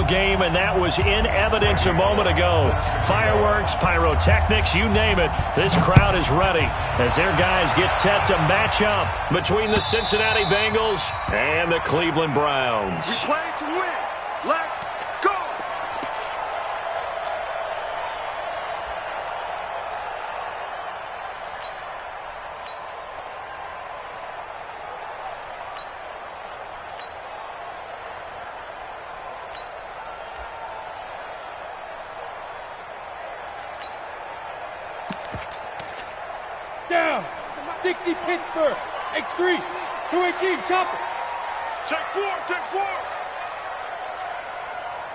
ball game, and that was in evidence a moment ago. Fireworks, pyrotechnics, you name it. This crowd is ready as their guys get set to match up between the Cincinnati Bengals and the Cleveland Browns. We play to win. Let's go! Down. 60 Pittsburgh. X3. 218. Chopper. Check four, check four.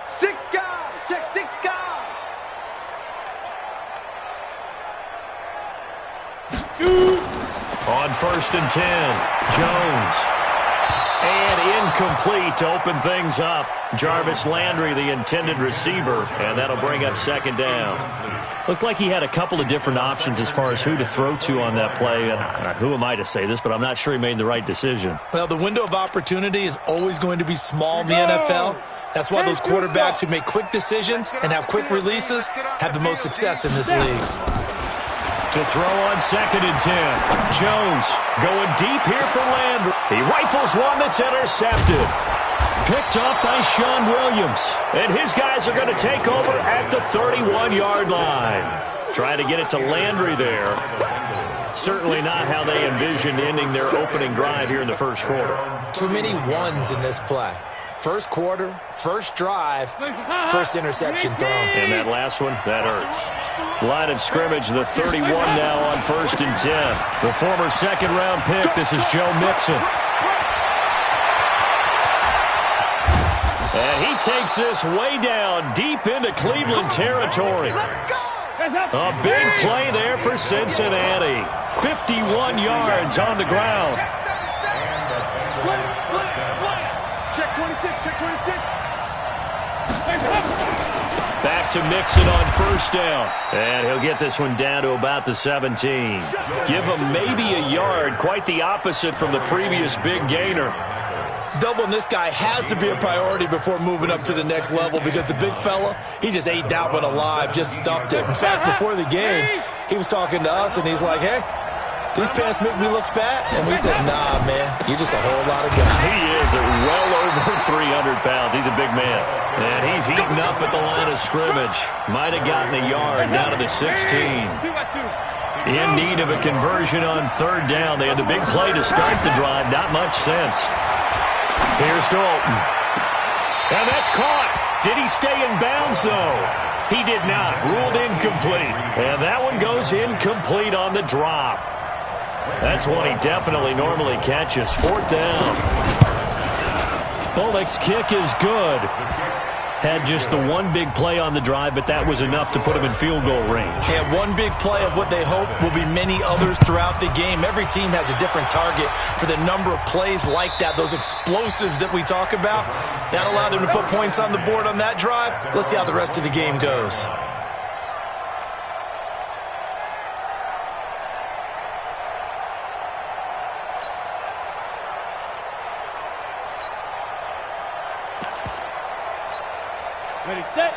6 guys. Check 6 guys. Shoot. On 1st and 10, Jones. And incomplete to open things up. Jarvis Landry, the intended receiver, and that'll bring up 2nd down. Looked like he had a couple of different options as far as who to throw to on that play. And who am I to say this, but I'm not sure he made the right decision. Well, the window of opportunity is always going to be small in the NFL. That's why those quarterbacks who make quick decisions and have quick releases have the most success in this league. To throw on 2nd and 10. Jones going deep here for Landry. He rifles one that's intercepted. Picked up by Sean Williams. And his guys are going to take over at the 31-yard line. Trying to get it to Landry there. Certainly not how they envisioned ending their opening drive here in the first quarter. Too many ones in this play. First quarter, first drive, first interception thrown. And that last one, that hurts. Line of scrimmage, the 31 now on 1st and 10. The former 2nd-round pick, this is Joe Mixon. And he takes this way down, deep into Cleveland territory. A big play there for Cincinnati. 51 yards on the ground. Check 26. Check 26. Back to Mixon on 1st down. And he'll get this one down to about the 17. Give him maybe a yard. Quite the opposite from the previous big gainer. Doubling this guy has to be a priority before moving up to the next level because the big fella, he just ate that one alive, just stuffed it. In fact, before the game, he was talking to us, and he's like, hey, these pants make me look fat? And we said, nah, man, you're just a whole lot of guy. He is at well over 300 pounds. He's a big man. And he's heating up at the line of scrimmage. Might have gotten a yard down to the 16. In need of a conversion on 3rd down. They had the big play to start the drive. Not much sense. Here's Dalton. And that's caught. Did he stay in bounds, though? He did not. Ruled incomplete. And that one goes incomplete on the drop. That's one he definitely normally catches. 4th down. Bullock's kick is good. Had just the one big play on the drive, but that was enough to put him in field goal range. And one big play of what they hope will be many others throughout the game. Every team has a different target for the number of plays like that, those explosives that we talk about. That allowed them to put points on the board on that drive. Let's see how the rest of the game goes.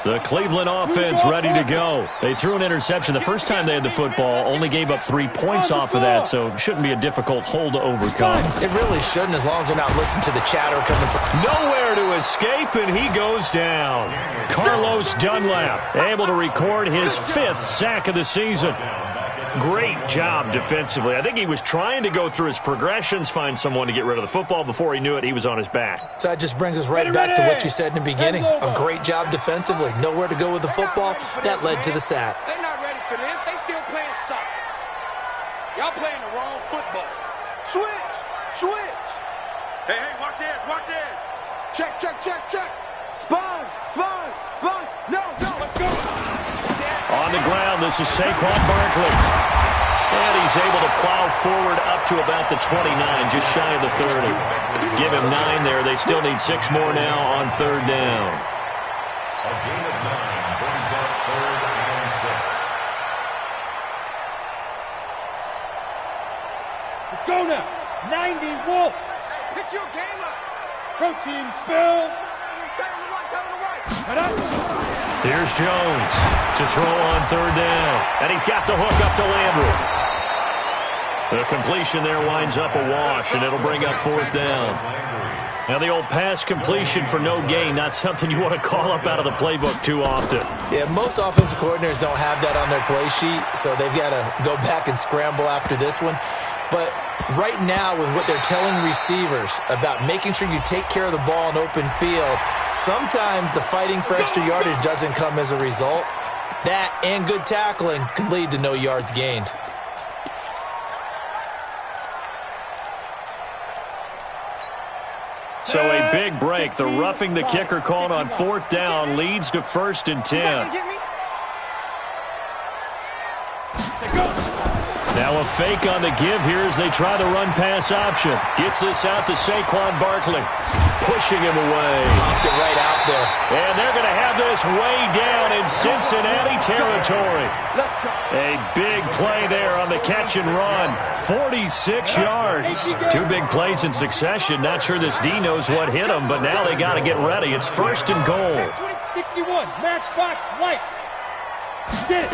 The Cleveland offense ready to go. They threw an interception the first time they had the football, only gave up 3 points off of that, so shouldn't be a difficult hole to overcome. It really shouldn't, as long as they're not listening to the chatter coming from... Nowhere to escape, and he goes down. Carlos Dunlap able to record his 5th sack of the season. Great job defensively. I think he was trying to go through his progressions, find someone to get rid of the football. Before he knew it, he was on his back. So that just brings us right back to what you said in the beginning. A great job defensively. Nowhere to go with the football. That led to the sack. They're not ready for this. They still playing soccer. Y'all playing the wrong football. Switch! Switch! Hey, watch the edge, watch the edge! Check, check, check, check. Sponge, sponge, sponge. No, let's go. On the ground, this is Saquon Barkley. And he's able to plow forward up to about the 29, just shy of the 30. Give him 9 there. They still need 6 more now on 3rd down. A gain of 9 brings up 3rd and 6. Let's go now. 90 Wolf. Hey, pick your game up! Protein spill. Tell him to run Here's Jones to throw on third down. And he's got the hook up to Landry. The completion there winds up a wash, and it'll bring up fourth down. Now, the old pass completion for no gain, not something you want to call up out of the playbook too often. Yeah, most offensive coordinators don't have that on their play sheet, so they've got to go back and scramble after this one. But right now, with what they're telling receivers about making sure you take care of the ball in open field, sometimes the fighting for extra yardage doesn't come as a result. That and good tackling can lead to no yards gained. So a big break. The roughing the kicker called on fourth down leads to 1st and 10. Now a fake on the give here as they try the run-pass option. Gets this out to Saquon Barkley. Pushing him away. Popped it right out there. And they're going to have this way down in Cincinnati territory. A big play there on the catch and run. 46 yards. 2 big plays in succession. Not sure this D knows what hit him, but now they got to get ready. It's 1st and goal. 61, Matchbox White. Get it.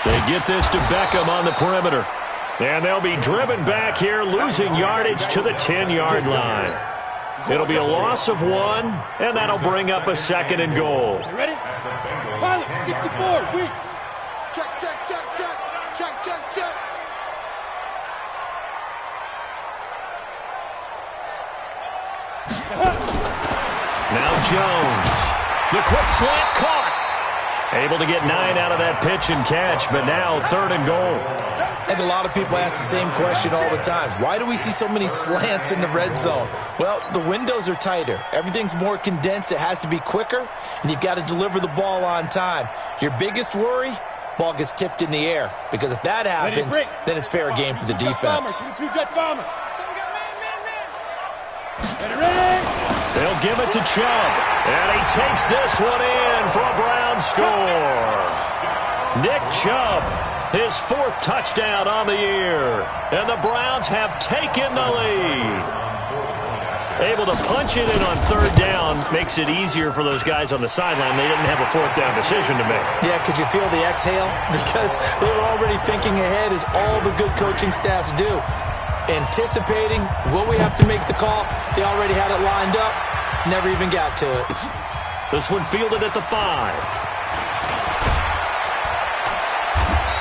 They get this to Beckham on the perimeter. And they'll be driven back here, losing yardage to the 10-yard line. It'll be a loss of 1, and that'll bring up a 2nd and goal. You ready? Pilot, 64, weak. Check, check, check, check. Check, check, check. Now Jones. The quick slant caught. Able to get 9 out of that pitch and catch, but now 3rd and goal. I think a lot of people ask the same question all the time. Why do we see so many slants in the red zone? Well, the windows are tighter. Everything's more condensed. It has to be quicker, and you've got to deliver the ball on time. Your biggest worry? Ball gets tipped in the air. Because if that happens, then it's fair game for the defense. They'll give it to Chubb. And he takes this one in for a Brown score. Nick Chubb, his 4th touchdown on the year. And the Browns have taken the lead. Able to punch it in on 3rd down makes it easier for those guys on the sideline. They didn't have a 4th down decision to make. Yeah, could you feel the exhale? Because they were already thinking ahead, as all the good coaching staffs do. Anticipating, will we have to make the call? They already had it lined up. Never even got to it. This one fielded at the 5.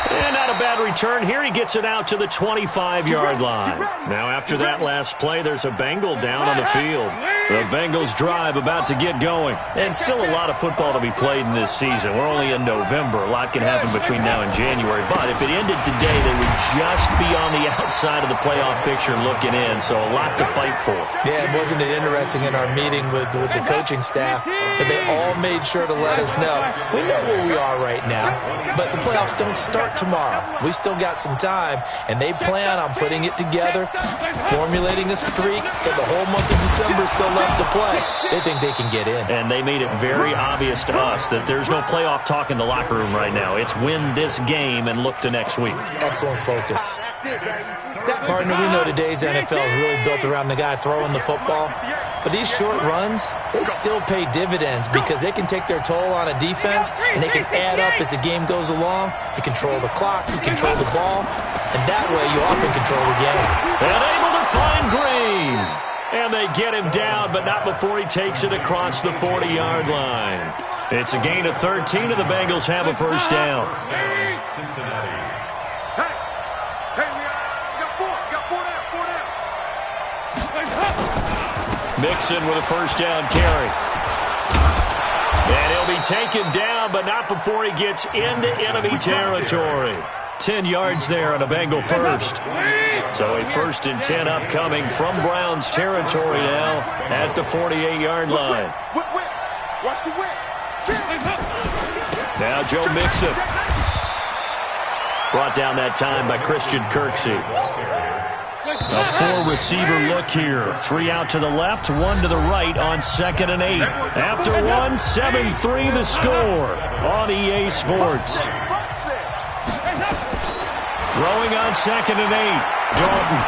And not a bad return. Here he gets it out to the 25-yard line. Now after that last play, there's a Bengal down on the field. The Bengals drive about to get going. And still a lot of football to be played in this season. We're only in November. A lot can happen between now and January. But if it ended today, they would just be on the outside of the playoff picture looking in. So a lot to fight for. Yeah, wasn't it interesting in our meeting with the coaching staff that they all made sure to let us know. We know where we are right now, but the playoffs don't start tomorrow. We still got some time, and they plan on putting it together, formulating a streak, and the whole month of December still left to play. They think they can get in. And they made it very obvious to us that there's no playoff talk in the locker room right now. It's win this game and look to next week. Excellent focus. Partner, we know today's NFL is really built around the guy throwing the football. But these short runs, they still pay dividends because they can take their toll on a defense, and they can add up as the game goes along. You control the clock, you control the ball, and that way you often control the game. And able to find Green. And they get him down, but not before he takes it across the 40-yard line. It's a gain of 13, and the Bengals have a 1st down. Cincinnati. Mixon with a 1st down carry. And he'll be taken down, but not before he gets into enemy territory. 10 yards there on a Bengal 1st. So a 1st and 10 upcoming from Browns territory now at the 48-yard line. Watch the whip. Now Joe Mixon. Brought down that time by Christian Kirksey. A 4-receiver look here. 3 out to the left, 1 to the right on 2nd and 8. After 1, 7-3 the score on EA Sports. Throwing on 2nd and 8. Dalton.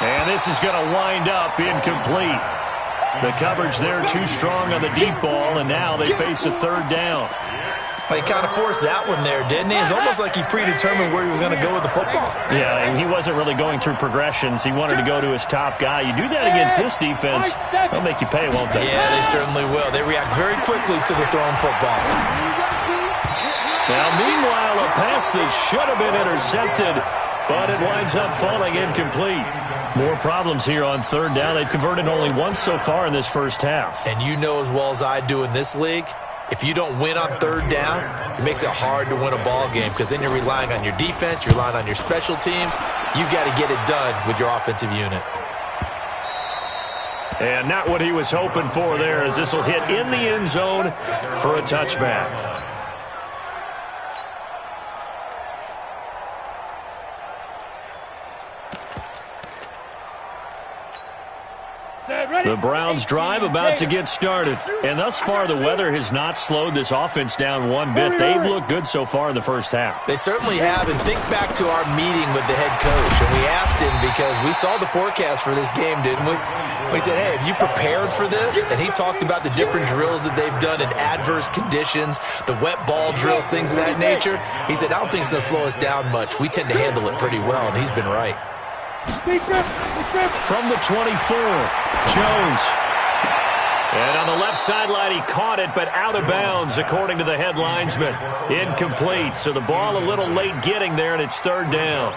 And this is going to wind up incomplete. The coverage there too strong on the deep ball, and now they face a third down. Well, he kind of forced that one there, didn't he? It's almost like he predetermined where he was going to go with the football. Yeah, he wasn't really going through progressions. He wanted to go to his top guy. You do that against this defense, they'll make you pay, won't they? Yeah, they certainly will. They react very quickly to the thrown football. Now, meanwhile, a pass that should have been intercepted, but it winds up falling incomplete. More problems here on third down. They've converted only once so far in this first half. And you know as well as I do in this league, if you don't win on third down, it makes it hard to win a ball game because then you're relying on your defense, you're relying on your special teams. You've got to get it done with your offensive unit. And not what he was hoping for there, as this will hit in the end zone for a touchback. The Browns drive about to get started. And thus far, the weather has not slowed this offense down one bit. They've looked good so far in the first half. They certainly have. And think back to our meeting with the head coach. And we asked him because we saw the forecast for this game, didn't we? We said, hey, have you prepared for this? And he talked about the different drills that they've done in adverse conditions, the wet ball drills, things of that nature. He said, I don't think it's going to slow us down much. We tend to handle it pretty well, and he's been right. From the 24, Jones. And on the left sideline, he caught it, but out of bounds, according to the head linesman. Incomplete. So the ball a little late getting there, and it's third down.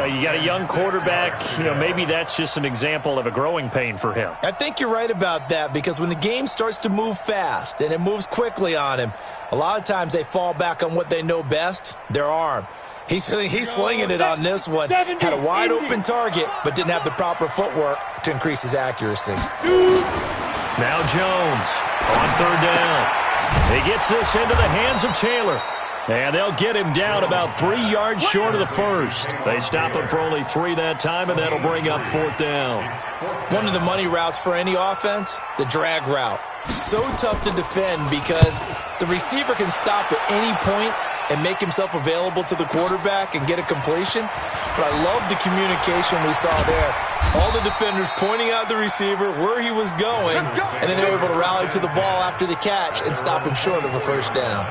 You got a young quarterback. Maybe that's just an example of a growing pain for him. I think you're right about that, because when the game starts to move fast and it moves quickly on him, a lot of times they fall back on what they know best, their arm. He's slinging it on this one. Had a wide-open target, but didn't have the proper footwork to increase his accuracy. Now Jones on third down. He gets this into the hands of Taylor. And they'll get him down about 3 yards short of the first. They stop him for only 3 that time, and that'll bring up fourth down. One of the money routes for any offense, the drag route. So tough to defend because the receiver can stop at any point and make himself available to the quarterback and get a completion. But I love the communication we saw there. All the defenders pointing out the receiver, where he was going, and then they were able to rally to the ball after the catch and stop him short of a first down.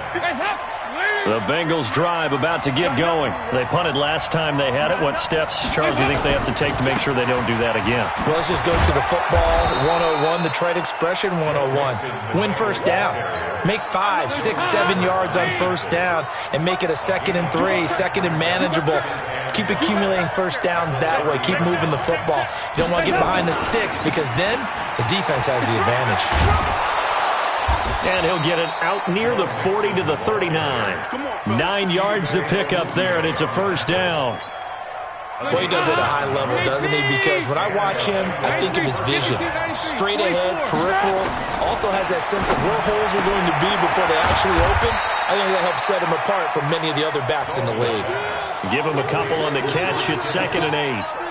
The Bengals drive about to get going. They punted last time they had it. What steps, Charles, do you think they have to take to make sure they don't do that again? Well, let's just go to the football 101, the trite expression 101. Win first down. Make 5, 6, 7 yards on first down and make it a 2nd and 3, second and manageable. Keep accumulating first downs that way. Keep moving the football. You don't want to get behind the sticks because then the defense has the advantage. And he'll get it out near the 40 to the 39. 9 yards to pick up there, and it's a first down. Boy, he does it at a high level, doesn't he? Because when I watch him, I think of his vision. Straight ahead, peripheral. Also has that sense of where holes are going to be before they actually open. I think that helps set him apart from many of the other backs in the league. Give him a couple on the catch. It's 2nd and 8.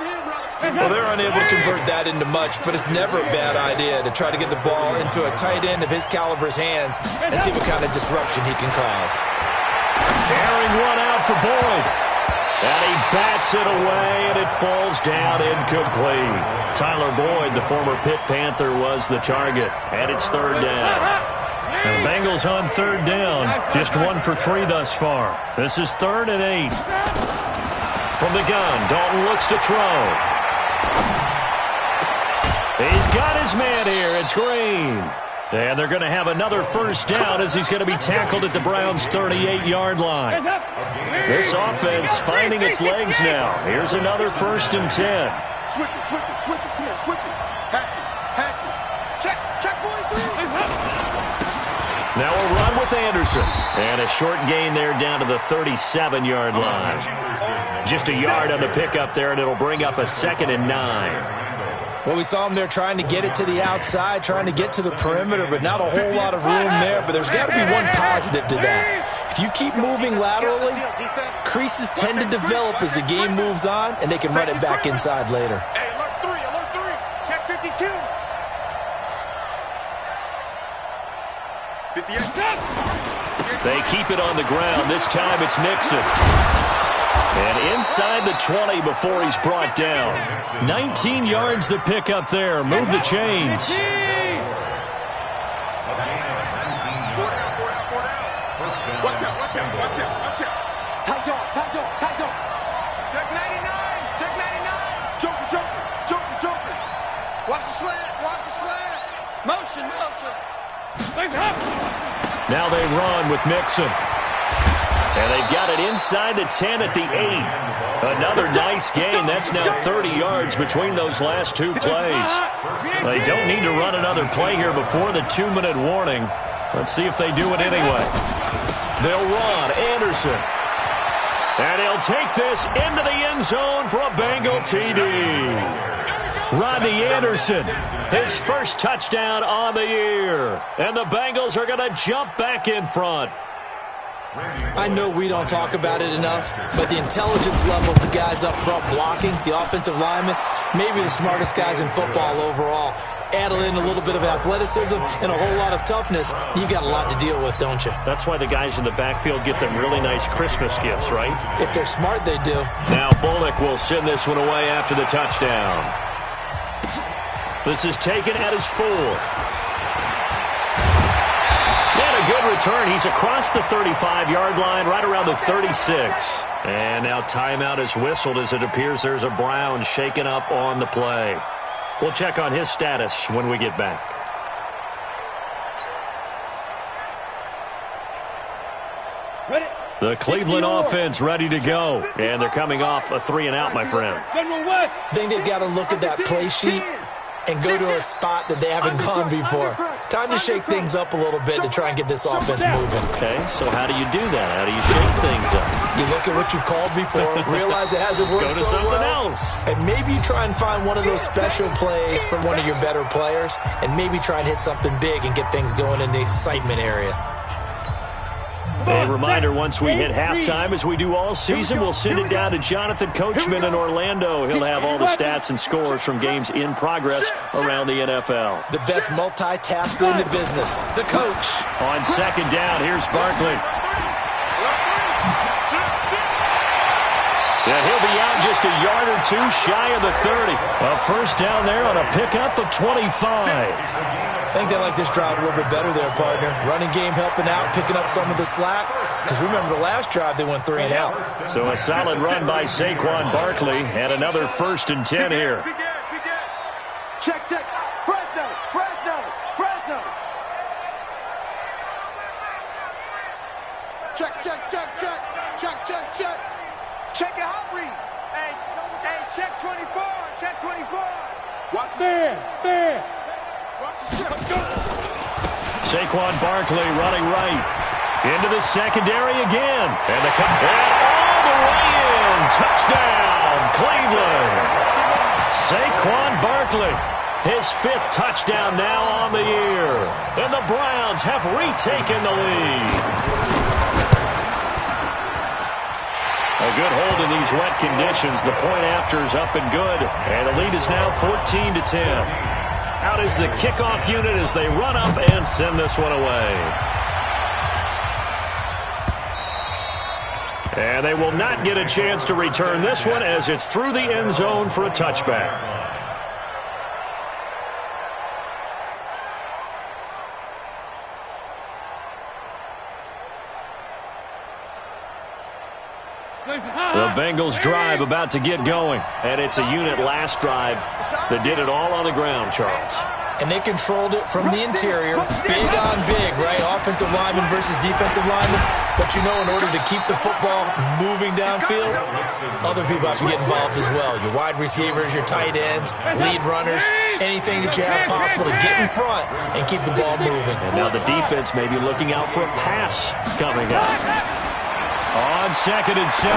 Well, they're unable to convert that into much, but it's never a bad idea to try to get the ball into a tight end of his caliber's hands and see what kind of disruption he can cause. Airing one out for Boyd. And he bats it away, and it falls down incomplete. Tyler Boyd, the former Pitt Panther, was the target, and it's third down. And the Bengals on third down, just 1 for 3 thus far. This is 3rd and 8. From the gun, Dalton looks to throw. He's got his man here. It's Green. And they're going to have another first down as he's going to be tackled at the Browns' 38-yard line. This offense finding its legs now. Here's another 1st and 10. Switch it. Come here, switch it. Hatch it. Check, boy. Now a run with Anderson. And a short gain there down to the 37-yard line. Just a yard on the pickup there, and it'll bring up a 2nd and 9. Well, we saw him there trying to get it to the outside, trying to get to the perimeter, but not a whole lot of room there. But there's got to be one positive to that. If you keep moving laterally, creases tend to develop as the game moves on, and they can run it back inside later. Hey, alert 3. Check 52. 58. They keep it on the ground. This time it's Nixon. And inside the 20 before he's brought down. 19 yards to pick up there. Move the chains. Watch out, watch out, watch out, watch out. Tight dog, tight dog, tight dog. Check 99, check 99. Joker, joker, joker, joker. Watch the slant, watch the slant. Motion, motion. Now they run with Mixon. And they've got it inside the 10 at the 8. Another nice gain. That's now 30 yards between those last two plays. They don't need to run another play here before the 2-minute warning. Let's see if they do it anyway. They'll run. Anderson. And he'll take this into the end zone for a Bengal TD. Rodney Anderson, his first touchdown on the year. And the Bengals are going to jump back in front. I know we don't talk about it enough, but the intelligence level of the guys up front blocking, the offensive linemen, maybe the smartest guys in football overall. Add in a little bit of athleticism and a whole lot of toughness, you got a lot to deal with, don't you? That's why the guys in the backfield get them really nice Christmas gifts, right? If they're smart, they do. Now Bullock will send this one away after the touchdown. This is taken at his 4. And a good return. He's across the 35-yard line, right around the 36. And now timeout is whistled as it appears there's a Brown shaken up on the play. We'll check on his status when we get back. Ready? The Cleveland offense ready to go. And they're coming off a 3-and-out, my friend. General West. I think they've got to look at that play sheet and go to a spot that they haven't gone before. Time to shake things up a little bit to try and get this offense moving. Okay, so how do you do that? How do you shake things up? You look at what you've called before, realize it hasn't worked Go to so something well, else. and maybe you try and find one of those special plays from one of your better players, and maybe try and hit something big and get things going in the excitement area. A reminder, once we hit halftime, as we do all season, we'll send it down to Jonathan Coachman in Orlando. He'll have all the stats and scores from games in progress around the NFL. The best multitasker in the business, the coach. On second down, here's Barkley. Yeah, he'll be out just a yard or two shy of the 30. A first down there on a pickup of 25. I think they like this drive a little bit better there, partner. Running game helping out, picking up some of the slack. Because remember, the last drive they went 3-and-out. So a solid run by Saquon Barkley and another 1st and 10 here. Check, check. Fresno, Fresno, Fresno. Check, check, check, check. Check, check, check. Check your hot read. Hey, check 24, check 24. Watch There. Watch the shift. Saquon Barkley running right. Into the secondary again. And all the way in. Touchdown, Cleveland. Saquon Barkley, his 5th touchdown now on the year. And the Browns have retaken the lead. A good hold in these wet conditions. The point after is up and good. And the lead is now 14-10. Out is the kickoff unit as they run up and send this one away. And they will not get a chance to return this one as it's through the end zone for a touchback. The Bengals drive about to get going. And it's a unit last drive that did it all on the ground, Charles. And they controlled it from the interior, big on big, right? Offensive lineman versus defensive lineman. But you know, in order to keep the football moving downfield, other people have to get involved as well. Your wide receivers, your tight ends, lead runners, anything that you have possible to get in front and keep the ball moving. And now the defense may be looking out for a pass coming up. On 2nd and 7,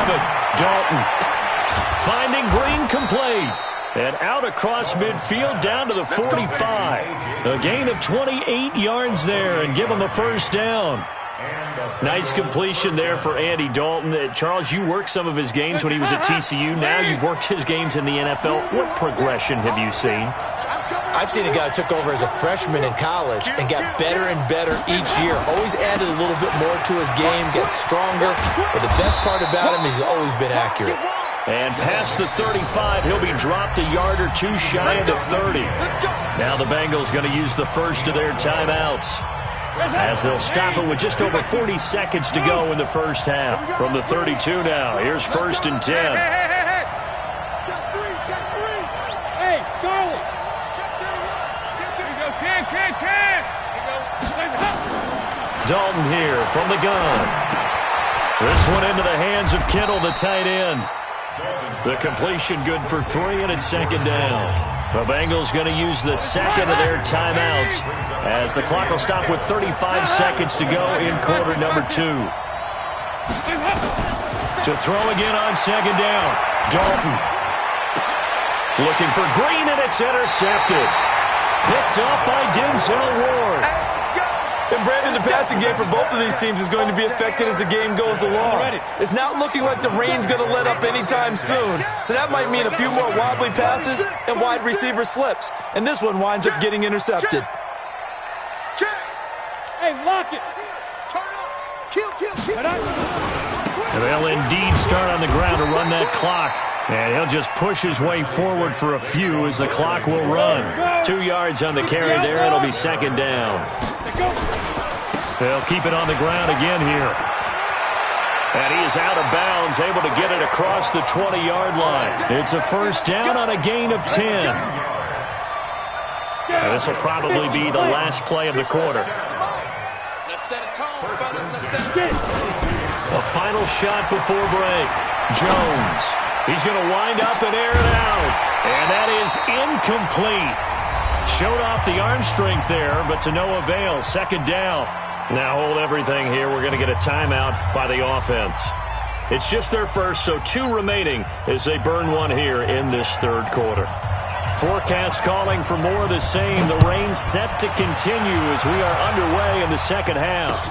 Dalton finding Green complete. And out across midfield down to the 45. A gain of 28 yards there and give him a first down. Nice completion there for Andy Dalton. Charles, you worked some of his games when he was at TCU. Now you've worked his games in the NFL. What progression have you seen? I've seen a guy who took over as a freshman in college and got better and better each year. Always added a little bit more to his game, got stronger. But the best part about him is he's always been accurate. And past the 35, he'll be dropped a yard or two shy of the 30. Now the Bengals going to use the first of their timeouts, as they'll stop it with just over 40 seconds to go in the first half. From the 32 now, here's 1st and 10. Hey, Charlie. Here we go, Ken. Dalton here from the gun. This one into the hands of Kittle, the tight end. The completion good for 3, and it's 2nd down. The Bengals going to use the second of their timeouts, as the clock will stop with 35 seconds to go in quarter number 2. To throw again on 2nd down. Dalton looking for Green, and it's intercepted. Picked up by Denzel Ward. And Brandon, the passing game for both of these teams is going to be affected as the game goes along. It's not looking like the rain's going to let up anytime soon. So that might mean a few more wobbly passes and wide receiver slips. And this one winds up getting intercepted. Hey, lock it. Kill. And they'll indeed start on the ground to run that clock. And he'll just push his way forward for a few as the clock will run. 2 yards on the carry there. It'll be 2nd down. They'll keep it on the ground again here. And he is out of bounds, able to get it across the 20-yard line. It's a 1st down on a gain of 10. And this will probably be the last play of the quarter. Let's set a tone, fellas. Let's set a A final shot before break. Jones. He's going to wind up and air it out. And that is incomplete. Showed off the arm strength there, but to no avail. 2nd down. Now hold everything here. We're going to get a timeout by the offense. It's just their first, so 2 remaining as they burn one here in this 3rd quarter. Forecast calling for more of the same. The rain set to continue as we are underway in the 2nd half.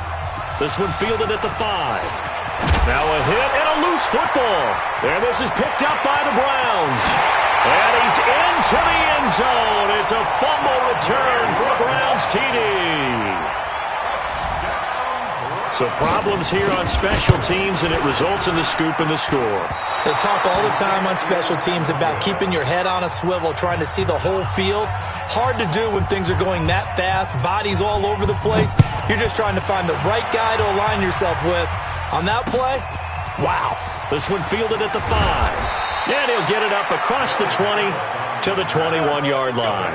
This one fielded at the 5. Now a hit and a loose football. And this is picked up by the Browns. And he's into the end zone. It's a fumble return for a Browns TD. So problems here on special teams, and it results in the scoop and the score. They talk all the time on special teams about keeping your head on a swivel, trying to see the whole field. Hard to do when things are going that fast, bodies all over the place. You're just trying to find the right guy to align yourself with. On that play, wow. This one fielded at the 5. And he'll get it up across the 20 to the 21-yard line.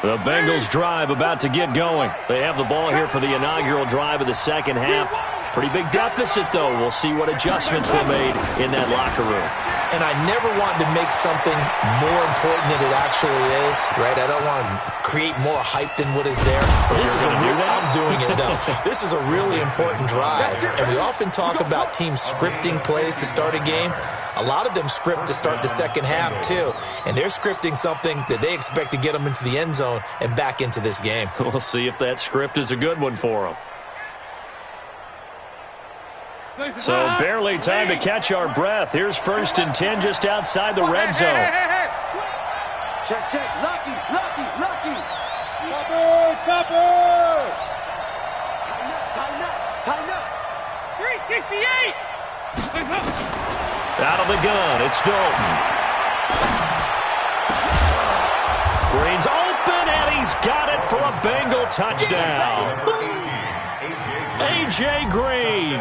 The Bengals drive about to get going. They have the ball here for the inaugural drive of the 2nd half. Pretty big deficit, though. We'll see what adjustments were made in that locker room. And I never want to make something more important than it actually is, right? I don't want to create more hype than what is there. But this is I'm doing it, though. This is a really important drive. And we often talk about teams scripting plays to start a game. A lot of them script to start the 2nd half, too. And they're scripting something that they expect to get them into the end zone and back into this game. We'll see if that script is a good one for them. So barely time to catch our breath. Here's 1st and 10 just outside the red zone. Check. Lucky. Chopper. Tighten up. 368. Out of the gun, it's Dalton. Green's open, and he's got it for a Bengal touchdown. A.J. Green,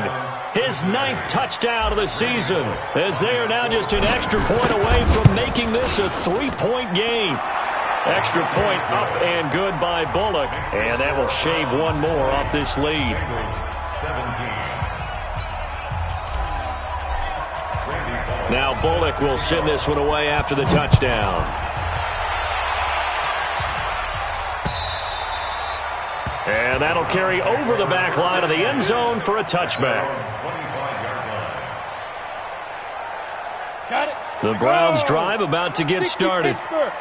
his 9th touchdown of the season, as they are now just an extra point away from making this a 3-point game. Extra point up and good by Bullock, and that will shave one more off this lead. Now Bullock will send this one away after the touchdown. And that'll carry over the back line of the end zone for a touchback. Got it. The Browns drive about to get started. Let's go, Heavy.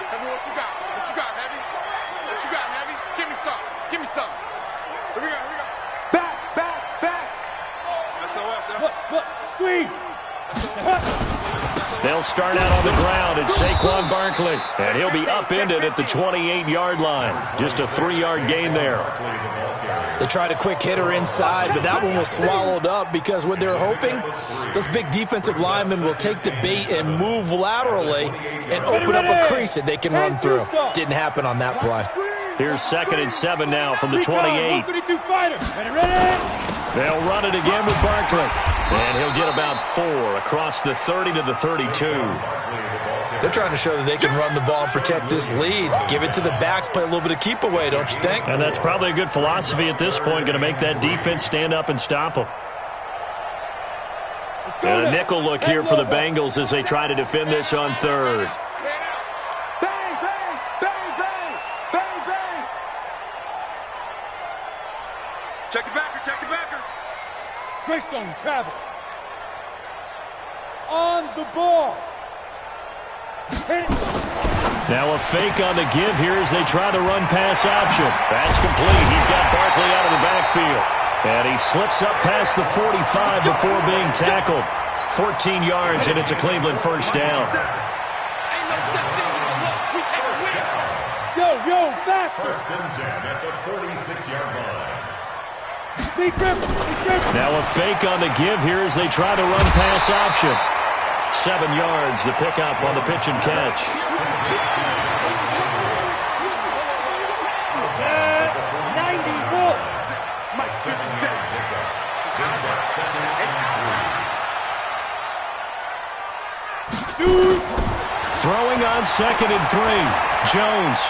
Heavy, what you got? What you got, Heavy? What you got, Heavy? Give me some. Here we go. Back. Look, squeeze. They'll start out on the ground. It's Saquon Barkley, and he'll be upended at the 28-yard line. Just a 3-yard gain there. They tried a quick hitter inside, but that one was swallowed up because what they're hoping, those big defensive linemen will take the bait and move laterally and open up a crease that they can run through. Didn't happen on that play. Here's 2nd and 7 now from the 28. They'll run it again with Barkley. And he'll get about 4 across the 30 to the 32. They're trying to show that they can run the ball and protect this lead. Give it to the backs, play a little bit of keep away, don't you think? And that's probably a good philosophy at this point, going to make that defense stand up and stop them. And a nickel look here for the Bengals as they try to defend this on 3rd. Bang, bang, bang, bang, bang, bang. Check the backer, check the backer. Greystone travel. On the ball. Hit it. Now a fake on the give here as they try the run-pass option. That's complete. He's got Barkley out of the backfield. And he slips up past the 45 before being tackled. 14 yards, and it's a Cleveland first down. Yo, faster. 1st and 10 at the 46-yard line. Now a fake on the give here as they try the run-pass option. 7 yards, the pickup on the pitch and catch. Throwing on 2nd and 3. Jones.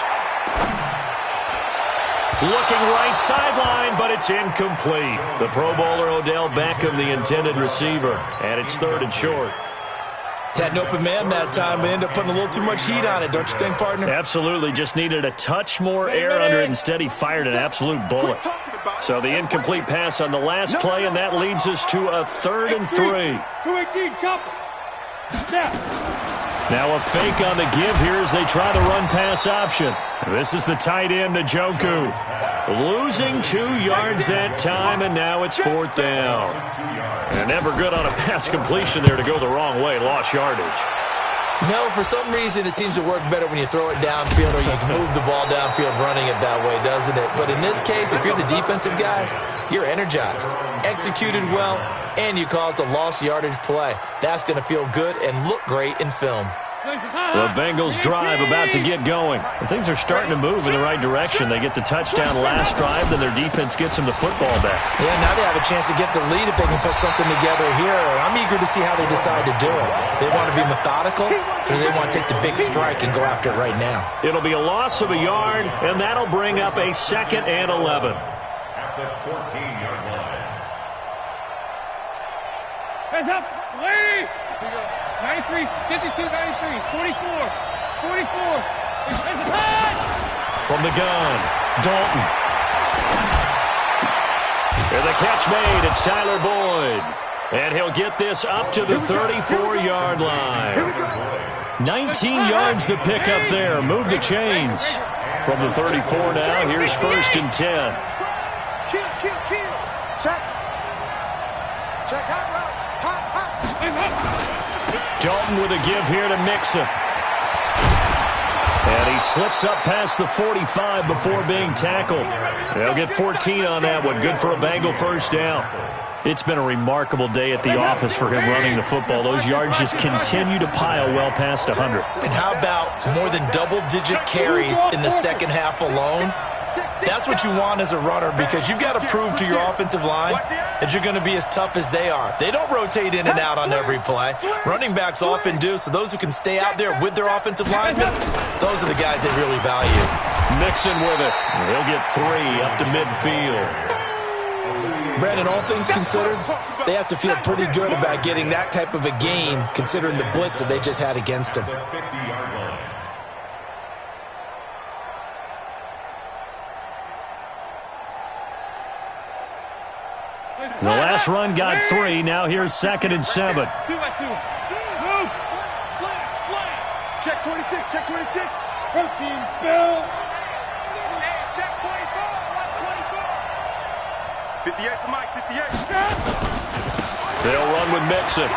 Looking right sideline, but it's incomplete. The Pro Bowler Odell Beckham, the intended receiver. And it's 3rd and short. Had an open man that time, but ended up putting a little too much heat on it, don't you think, partner? Absolutely. Just needed a touch more air under it. Instead, he fired an absolute bullet. So the incomplete pass on the last play, and that leads us to a 3rd and 3. 218, chopper. Now a fake on the give here as they try the run-pass option. This is the tight end, Njoku. Losing 2 yards that time, and now it's 4th down. And never good on a pass completion there to go the wrong way. Lost yardage. No, for some reason it seems to work better when you throw it downfield or you can move the ball downfield running it that way, doesn't it? But in this case, if you're the defensive guys, you're energized, executed well, and you caused a lost yardage play. That's going to feel good and look great in film. The Bengals drive about to get going. And things are starting to move in the right direction. They get the touchdown last drive, then their defense gets them the football back. Yeah, now they have a chance to get the lead if they can put something together here. I'm eager to see how they decide to do it. They want to be methodical, or they want to take the big strike and go after it right now. It'll be a loss of a yard, and that'll bring up a 2nd and 11. At the 14-yard line. Hands up, lady. 93, 52, 93, 44, 44. From the gun, Dalton. And the catch made, it's Tyler Boyd. And he'll get this up to the 34-yard line. 19 yards the pickup there. Move the chains. From the 34 now, here's 1st and 10. Kill. Check. Check, hot route. Hot. Dalton with a give here to Mixon. And he slips up past the 45 before being tackled. They'll get 14 on that one. Good for a Bengal first down. It's been a remarkable day at the office for him running the football. Those yards just continue to pile well past 100. And how about more than double-digit carries in the second half alone? That's what you want as a runner because you've got to prove to your offensive line that you're going to be as tough as they are. They don't rotate in and out on every play. Running backs often do, so those who can stay out there with their offensive linemen, those are the guys they really value. Mixon with it. He'll get 3 up to midfield. Brandon, all things considered, they have to feel pretty good about getting that type of a gain considering the blitz that they just had against them. The last run got 3. Now here's 2nd and 7. 2 by 2. Move. Slam. Check 26. Check 26. Protein spill. Check 24. Watch 24. 58 for Mike. 58. They'll run with Mixon.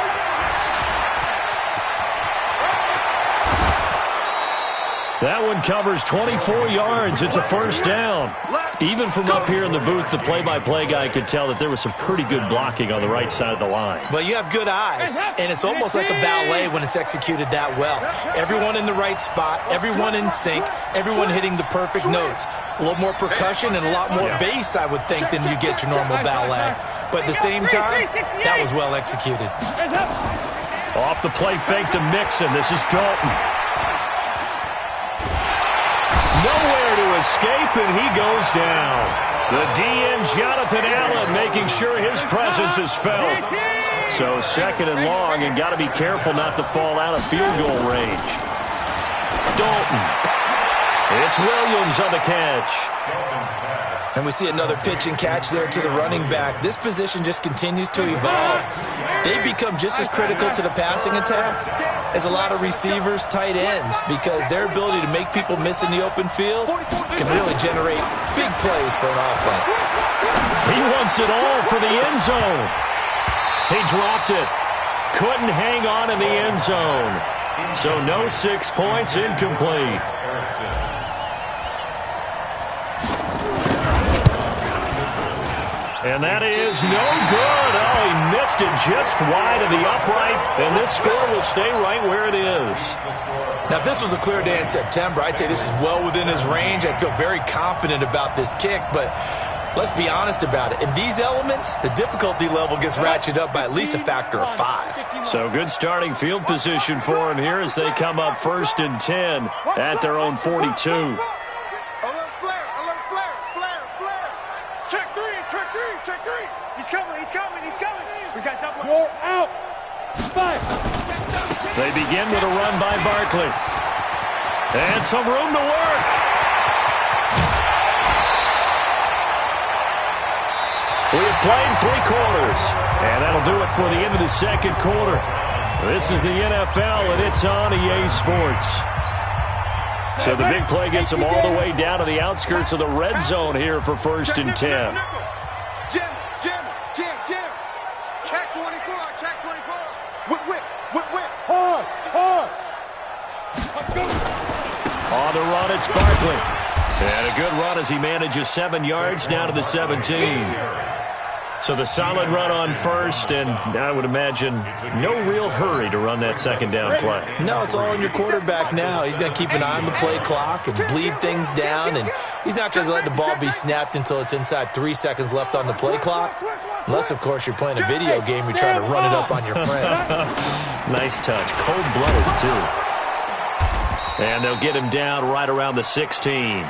That one covers 24 yards. It's a first down. Even from up here in the booth, the play-by-play guy could tell that there was some pretty good blocking on the right side of the line. Well, you have good eyes, and it's almost like a ballet when it's executed that well. Everyone in the right spot, everyone in sync, everyone hitting the perfect notes. A little more percussion and a lot more bass, I would think, than you get your normal ballet. But at the same time, that was well executed. Off the play fake to Mixon. This is Dalton. Nowhere to escape, and he goes down. The DN, Jonathan Allen, making sure his presence is felt. So second and long, and got to be careful not to fall out of field goal range. Dalton. It's Williams on the catch. And we see another pitch and catch there to the running back. This position just continues to evolve. They become just as critical to the passing attack as a lot of receivers, tight ends, because their ability to make people miss in the open field can really generate big plays for an offense. He wants it all for the end zone. He dropped it. Couldn't hang on in the end zone. So no 6 points, incomplete. And that is no good. Oh, he missed it just wide of the upright, and this score will stay right where it is. Now, if this was a clear day in September, I'd say this is well within his range. I'd feel very confident about this kick, but let's be honest about it. In these elements, the difficulty level gets ratcheted up by at least a factor of 5. So good starting field position for him here as they come up 1st and 10 at their own 42. Out. 5. They begin with a run by Barkley. And some room to work. We have played 3 quarters. And that'll do it for the end of the second quarter. This is the NFL, and it's on EA Sports. So the big play gets them all the way down to the outskirts of the red zone here for 1st and 10. Jim. Check 24. Whip. Hard. On the run, it's Barkley. And a good run as he manages 7 yards down to the 17. So the solid run on first, and I would imagine no real hurry to run that second down play. No, it's all on your quarterback now. He's going to keep an eye on the play clock and bleed things down, and he's not going to let the ball be snapped until it's inside 3 seconds left on the play clock. Unless, of course, you're playing a video game, you're trying to run it up on your friend. Nice touch. Cold-blooded, too. And they'll get him down right around the 16.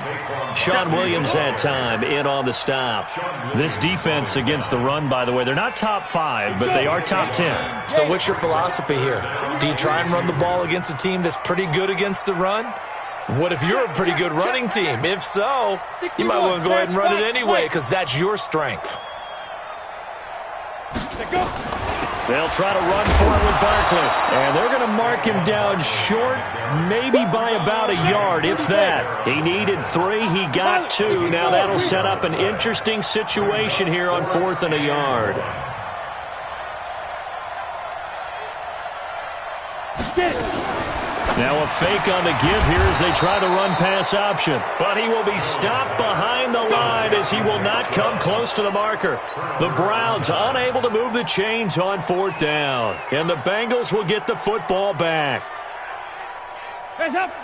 Sean Williams that time in on the stop. This defense against the run, by the way, they're not top 5, but they are top 10. So what's your philosophy here? Do you try and run the ball against a team that's pretty good against the run? What if you're a pretty good running team? If so, you might want to go ahead and run it anyway because that's your strength. They'll try to run for it with Barkley. And they're going to mark him down short, maybe by about a yard, if that. He needed 3. He got 2. Now that'll set up an interesting situation here on 4th and a yard. Now a fake on the give here as they try the run-pass option. But he will be stopped behind the line as he will not come close to the marker. The Browns unable to move the chains on 4th down. And the Bengals will get the football back.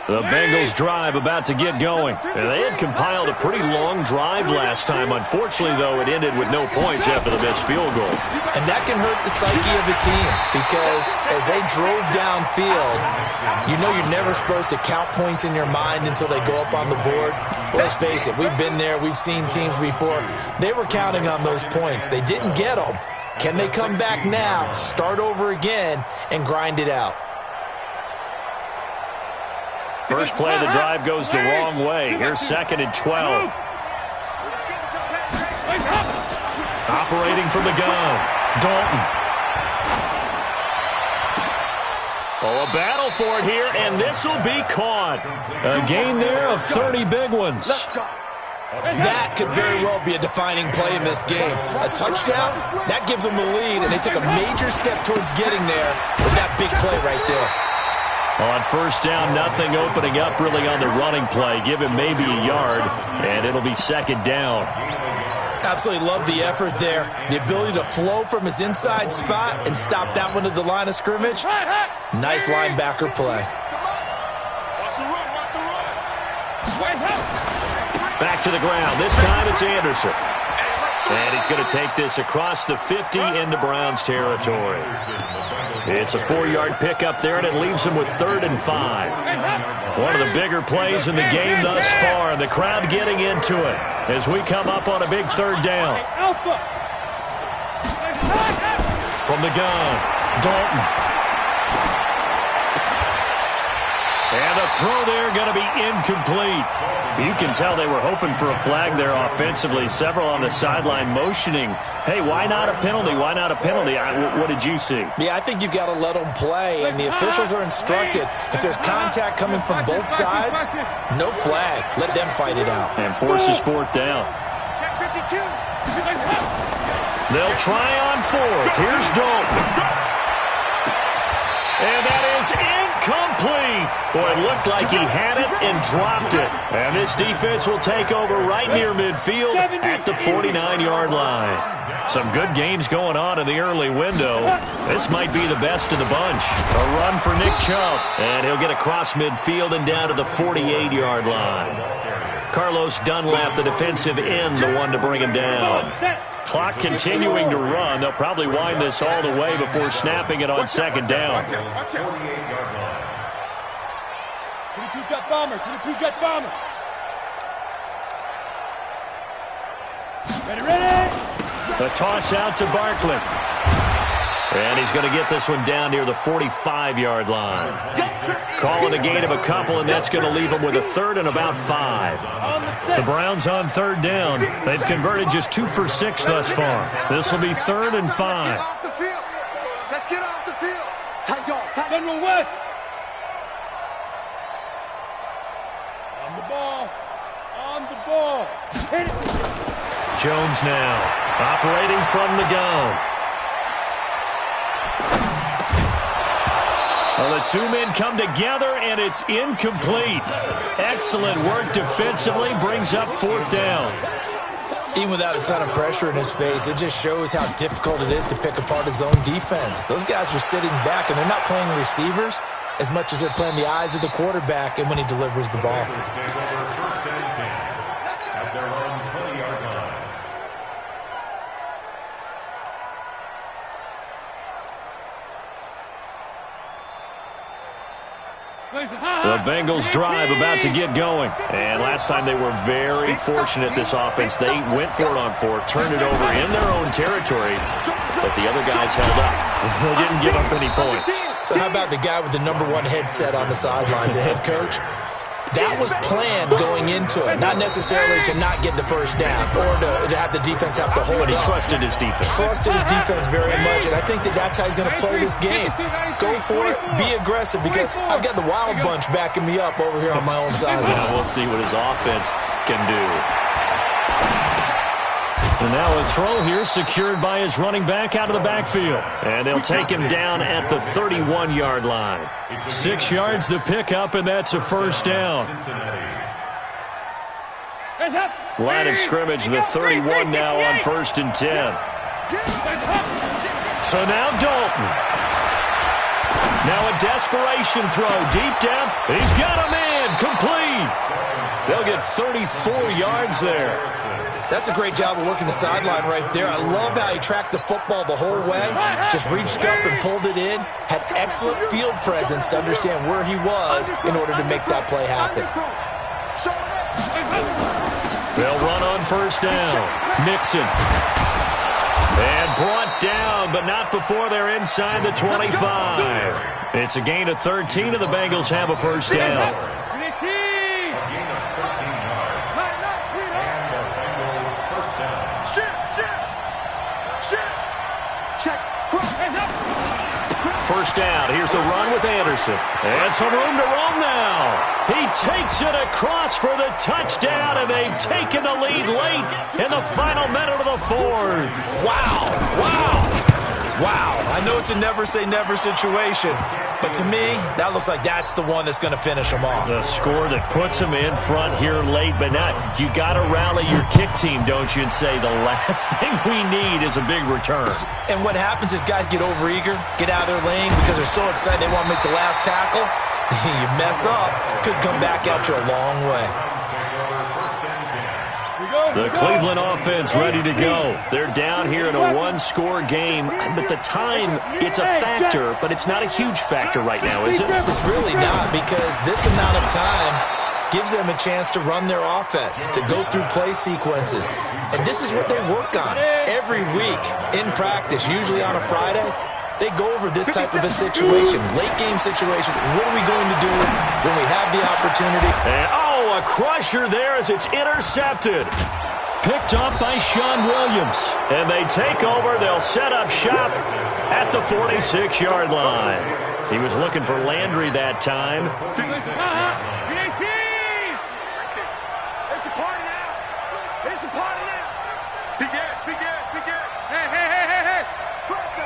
The Bengals drive about to get going. And they had compiled a pretty long drive last time. Unfortunately, though, it ended with no points after the missed field goal. And that can hurt the psyche of the team because as they drove downfield, you know you're never supposed to count points in your mind until they go up on the board. But let's face it, we've been there. We've seen teams before. They were counting on those points. They didn't get them. Can they come back now, start over again, and grind it out? First play of the drive goes the wrong way. Here's 2nd and 12. Operating from the gun, Dalton. Oh, a battle for it here, and this will be caught. A gain there of 30 big ones. That could very well be a defining play in this game. A touchdown, that gives them the lead, and they took a major step towards getting there with that big play right there. On first down, nothing opening up really on the running play. Give him maybe a yard, and it'll be second down. Absolutely love the effort there. The ability to flow from his inside spot and stop that one to the line of scrimmage. Nice linebacker play. Back to the ground. This time it's Anderson. And he's going to take this across the 50 into Browns territory. It's a 4-yard pickup there, and it leaves him with 3rd and 5. One of the bigger plays in the game thus far, and the crowd getting into it as we come up on a big 3rd down. From the gun, Dalton. And the throw there going to be incomplete. You can tell they were hoping for a flag there offensively. Several on the sideline motioning, hey, why not a penalty? Why not a penalty? What did you see? Yeah, I think you've got to let them play, and the officials are instructed. If there's contact coming from both sides, no flag. Let them fight it out. And forces 4th down. They'll try on 4th. Here's Dalton. And that is incomplete. Boy, it looked like he had it and dropped it. And this defense will take over right near midfield at the 49-yard line. Some good games going on in the early window. This might be the best of the bunch. A run for Nick Chubb. And he'll get across midfield and down to the 48-yard line. Carlos Dunlap, the defensive end, the one to bring him down. Clock continuing to run. They'll probably wind this all the way before snapping it on 2nd down. 22-jet bomber, 22-jet bomber. Ready. The toss out to Barkley. And he's going to get this one down near the 45-yard line. Calling a gain of a couple, and that's going to leave him with a 3rd and about 5. The Browns on 3rd down. They've converted just 2 for 6 thus far. This will be 3rd and 5. Let's get off the field. Tight dog. General West. On the ball. On the ball. Hit it. Jones now operating from the gun. Well, the 2 men come together, and it's incomplete. Excellent work defensively, brings up 4th down. Even without a ton of pressure in his face, it just shows how difficult it is to pick apart his own defense. Those guys are sitting back, and they're not playing receivers as much as they're playing the eyes of the quarterback and when he delivers the ball. The Bengals drive about to get going. And last time they were very fortunate, this offense. They went for it on 4th, turned it over in their own territory, but the other guys held up. They didn't give up any points. So how about the guy with the #1 headset on the sidelines, the head coach? That was planned going into it, not necessarily to not get the first down or to have the defense have to hold But he up. trusted his defense. Trusted his defense very much, and I think that's how he's going to play this game. Go for it, be aggressive, because I've got the wild bunch backing me up over here on my own side. Well, we'll see what his offense can do. And now a throw here secured by his running back out of the backfield. And they'll take him down at the 31-yard line. 6 yards the pickup, and that's a 1st down. Line of scrimmage, the 31 now on 1st and 10. So now Dalton. Now a desperation throw, deep depth. He's got a man, complete. They'll get 34 yards there. That's a great job of working the sideline right there. I love how he tracked the football the whole way, just reached up and pulled it in, had excellent field presence to understand where he was in order to make that play happen. They'll run on 1st down. Mixon. And brought down, but not before they're inside the 25. It's a gain of 13, and the Bengals have a 1st down. first down. Here's the run with Anderson. And some room to roam now. He takes it across for the touchdown, and they've taken the lead late in the final minute of the fourth. Wow. Wow. Wow. I know it's a never-say-never situation, but to me, that looks like that's the one that's going to finish them off. The score that puts them in front here late, but now you got to rally your kick team, don't you, and say the last thing we need is a big return. And what happens is guys get overeager, get out of their lane because they're so excited they want to make the last tackle. You mess up, could come back at you a long way. The Cleveland offense ready to go. They're down here in a one-score game, but the time, it's a factor, but it's not a huge factor right now, is it? It's really not, because this amount of time gives them a chance to run their offense, to go through play sequences. And this is what they work on every week in practice, usually on a Friday. They go over this type of a situation, late-game situation. What are we going to do when we have the opportunity? And, a crusher there as it's intercepted. Picked up by Sean Williams. And they take over. They'll set up shop at the 46-yard line. He was looking for Landry that time. It's a party now. It's a party now. Big Ed, Big Ed, Big Ed. Hey. Fresno.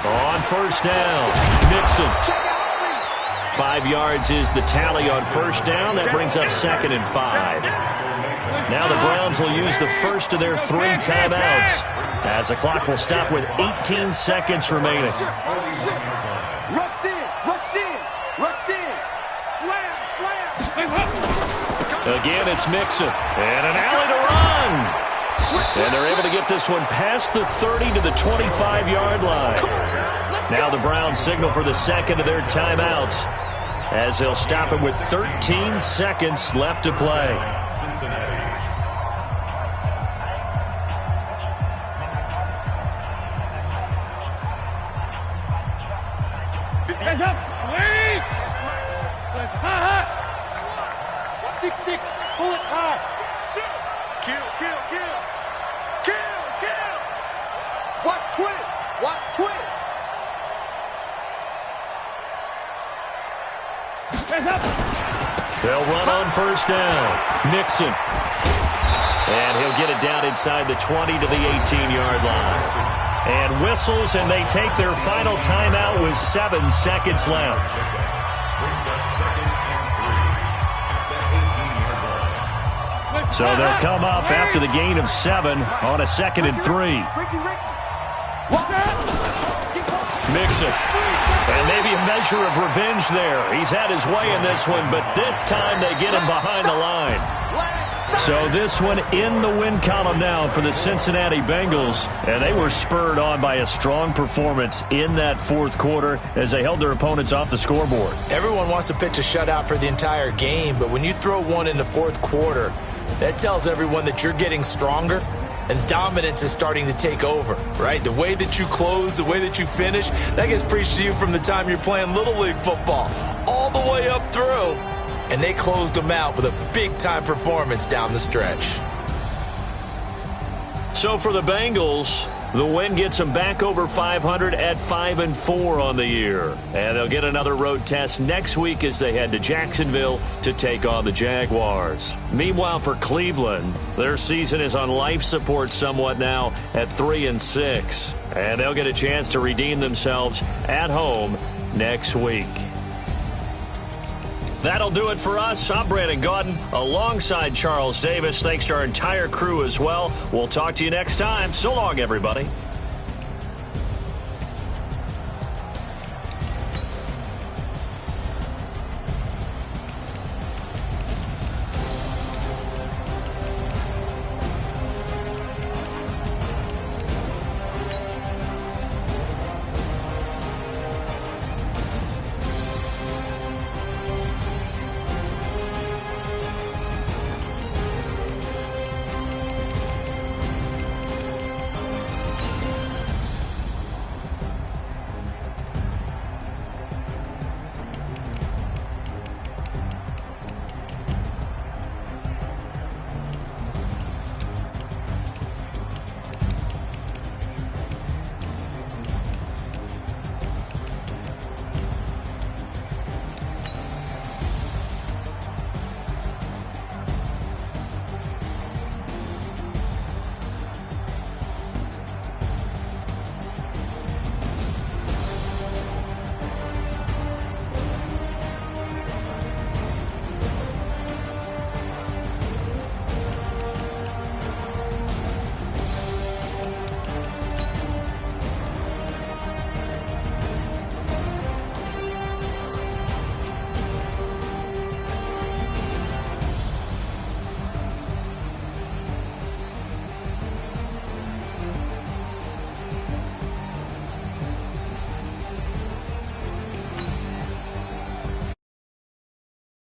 On first down, Mixon. 5 yards is the tally on first down. That brings up 2nd and 5. Now the Browns will use the first of their 3 timeouts as the clock will stop with 18 seconds remaining. Rush in. Slam. Again, it's Mixon. And an alley to run. And they're able to get this one past the 30 to the 25-yard line. Now the Browns signal for the second of their timeouts as they'll stop it with 13 seconds left to play. Hands up. Sweep. High. 6-6. Pull it high. Kill. Watch twins. Hands up. They'll run on first down. Mixon. And he'll get it down inside the 20 to the 18-yard line. And whistles, and they take their final timeout with 7 seconds left. So they'll come up after the gain of 7 on a 2nd and 3. Mixon. And maybe a measure of revenge there. He's had his way in this one, but this time they get him behind the line. So this one in the win column now for the Cincinnati Bengals. And they were spurred on by a strong performance in that fourth quarter as they held their opponents off the scoreboard. Everyone wants to pitch a shutout for the entire game, but when you throw one in the fourth quarter, that tells everyone that you're getting stronger and dominance is starting to take over, right? The way that you close, the way that you finish, that gets preached to you from the time you're playing Little League football all the way up through. And they closed them out with a big-time performance down the stretch. So for the Bengals, the win gets them back over 500 at 5-4 on the year. And they'll get another road test next week as they head to Jacksonville to take on the Jaguars. Meanwhile, for Cleveland, their season is on life support somewhat now at 3-6. And they'll get a chance to redeem themselves at home next week. That'll do it for us. I'm Brandon Gaudin alongside Charles Davis. Thanks to our entire crew as well. We'll talk to you next time. So long, everybody.